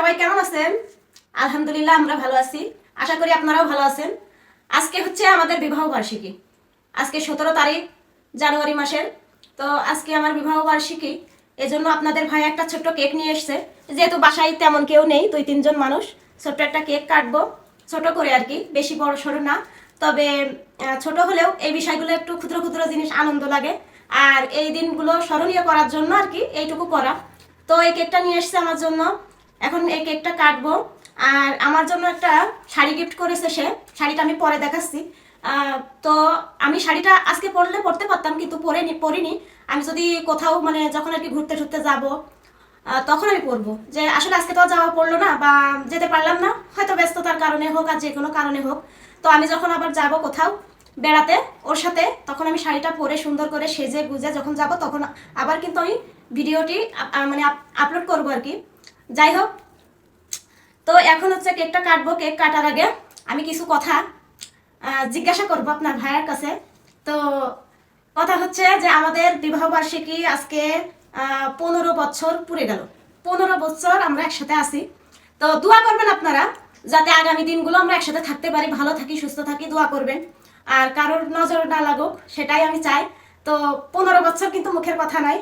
সবাই কেমন আছেন? আলহামদুলিল্লাহ আমরা ভালো আছি। আশা করি আপনারাও ভালো আছেন। আজকে হচ্ছে আমাদের বিবাহ বার্ষিকী। আজকে 17 তারিখ জানুয়ারি মাসের। তো আজকে আমার বিবাহ বার্ষিকী, এজন্য আপনাদের ভাই একটা ছোট্ট কেক নিয়ে এসেছে। যেহেতু বাসায় তেমন কেউ নেই, 2-3 জন মানুষ, ছোট্ট একটা কেক কাটবো, ছোট করে আর কি, বেশি বড় সড়ো না। তবে ছোট হলেও এই বিষয়গুলো একটু ক্ষুদ্র ক্ষুদ্র জিনিস আনন্দ লাগে, আর এই দিনগুলো স্মরণীয় করার জন্য আর কি এইটুকু করা। তো এই কেকটা নিয়ে এসেছে আমার জন্য। এখন এই কেকটা কাটবো। আর আমার জন্য একটা শাড়ি গিফট করেছে সে। শাড়িটা আমি পরে দেখাচ্ছি। তো আমি শাড়িটা আজকে পরতে পারতাম, কিন্তু পরিনি। আমি যদি কোথাও মানে যখন আর কি ঘুরতে টুরতে যাবো, তখন আমি পরবো। যে আসলে আজকে তো যাওয়া পড়লো না বা যেতে পারলাম না, হয়তো ব্যস্ততার কারণে হোক আর যে কোনো কারণে হোক। তো আমি যখন আবার যাব কোথাও বেড়াতে ওর সাথে, তখন আমি শাড়িটা পরে সুন্দর করে সেজে গুজে যখন যাব, তখন আবার কিন্তু আমি ভিডিওটি মানে আপলোড করবো আর কি। যাই হোক, তো এখন হচ্ছে কেকটা কাটবো। কেক কাটার আগে আমি কিছু কথা জিজ্ঞাসা করবো আপনার ভাইয়ের কাছে। তো কথা হচ্ছে যে আমাদের বিবাহ বার্ষিকী আজকে 15 বছর পুরে গেল। 15 বছর আমরা একসাথে আছি। তো দোয়া করবেন আপনারা, যাতে আগামী দিনগুলো আমরা একসাথে থাকতে পারি, ভালো থাকি, সুস্থ থাকি, দোয়া করবেন। আর কারোর নজর না লাগুক, সেটাই আমি চাই। তো 15 বছর কিন্তু মুখের কথা নয়।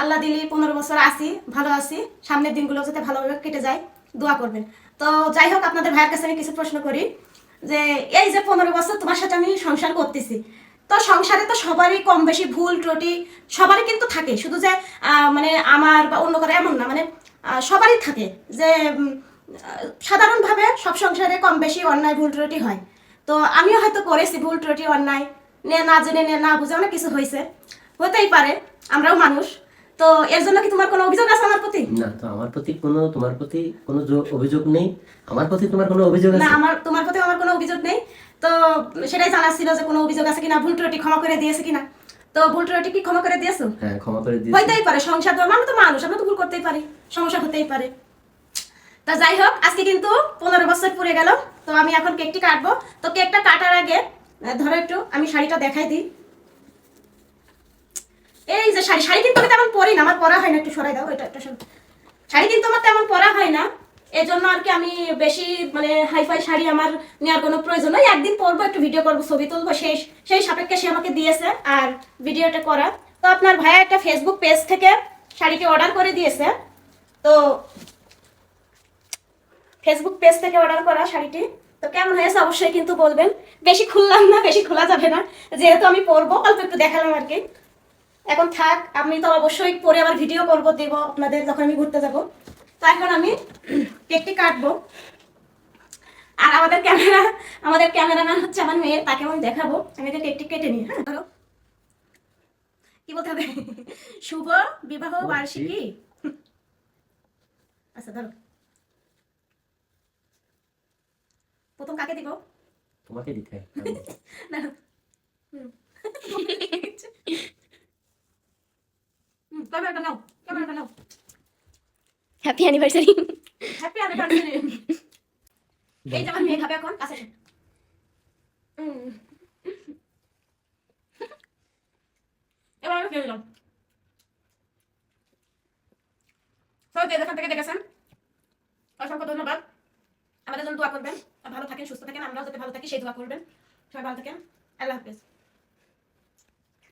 আল্লাহ দিলি 15 বছর আছি, ভালো আছি। সামনের দিনগুলো যাতে ভালোভাবে কেটে যায়, দোয়া করবেন। তো যাই হোক, আপনাদের ভাইয়ের কাছে আমি কিছু প্রশ্ন করি যে এই যে 15 বছর তোমার সাথে আমি সংসার করতেছি, তো সংসারে তো সবারই কম বেশি ভুল ত্রুটি সবারই কিন্তু থাকে। শুধু যে মানে আমার বা অন্য করে এমন না, মানে সবারই থাকে। যে সাধারণভাবে সব সংসারে কম বেশি অন্যায় ভুল ত্রুটি হয়। তো আমিও হয়তো করেছি ভুল ত্রুটি অন্যায়, না জেনে না বুঝে অনেক কিছু হয়েছে, হতেই পারে, আমরাও মানুষ। তো এর জন্য কি তোমার কোনো অভিযোগ আছে আমার প্রতি? না, তো আমার প্রতি কোনো, তোমার প্রতি কোনো অভিযোগ নেই। আমার প্রতি তোমার কোনো অভিযোগ না, আছে? তোমার প্রতি আমার কোনো অভিযোগ নেই। তো সেটাই জানার ছিল যে কোনো অভিযোগ আছে কিনা, ভুল ত্রুটি ক্ষমা করে দিয়েছে কিনা। তো ভুল ত্রুটি কি ক্ষমা করে দিয়েছো? হ্যাঁ, ক্ষমা করে দিয়েছি। হইতেই পারে, সংসার ধর্ম, আমরা তো মানুষ, আমরা তো ভুল করতেই পারি, সমস্যা হতেই পারে। তা যাই হোক, আজকে কিন্তু 15 বছর পুরে গেল। তো আমি এখন কেকটি কাটবো। তো কেকটা কাটার আগে ধরো একটু আমি শাড়িটা দেখাই দিই। এই যে শাড়ি, শাড়ি কিন্তু আমি তেমন পরি না, আমার পরা হয় না। একটু সরাই দাও এটা, একটা শাড়ি কিন্তু আমার তেমন পরা হয় না। এই জন্য আর কি আমি বেশি মানে হাইফাই শাড়ি আমার নেওয়ার কোনো প্রয়োজন নয়। একদিন পরবো, একটু ভিডিও করবো, ছবি তুলবো, সেই সাপেক্ষে সে আমাকে দিয়েছে আর ভিডিওটা করা। তো আপনার ভাইয়া একটা ফেসবুক পেজ থেকে শাড়িটি অর্ডার করে দিয়েছে। তো ফেসবুক পেজ থেকে অর্ডার করা শাড়িটি, তো কেমন হয়েছে অবশ্যই কিন্তু বলবেন। বেশি খুললাম না, বেশি খোলা যাবে না, যেহেতু আমি পরবো, অল্প একটু দেখালাম আর কি। এখন থাক, আমি তো অবশ্যই পরে আবার ভিডিও করবো, দেবো আপনাদের যখন আমি ঘুরতে যাব। তো এখন আমি কেকটি কাটবো। আর আমাদের ক্যামেরাম্যান হচ্ছে আমার মেয়ে, তাকে আমি দেখাবো। আমি এটা কেকটি কেটে নিই। হ্যাঁ, ধরো কি বলতে হবে? শুভ বিবাহ বার্ষিকী। আচ্ছা ধরো, প্রথম কাকে দিব? তোমাকে দিতে না, ক্যামেরাটা নাও, ক্যামেরাটা নাও। Happy anniversary. Happy anniversary. এই যে আমার মেয়ে খাবে এখন, কাছে এসো। এবার আমি খেয়ে দিলাম। সবাই যেখান থেকে দেখেছেন অসংখ্য ধন্যবাদ। আমাদের জন্য দোয়া করবেন, ভালো থাকেন, সুস্থ থাকেন, আমরাও যাতে ভালো থাকি সেই দোয়া করবেন। সবাই ভালো থাকেন। আল্লাহ হাফেজ।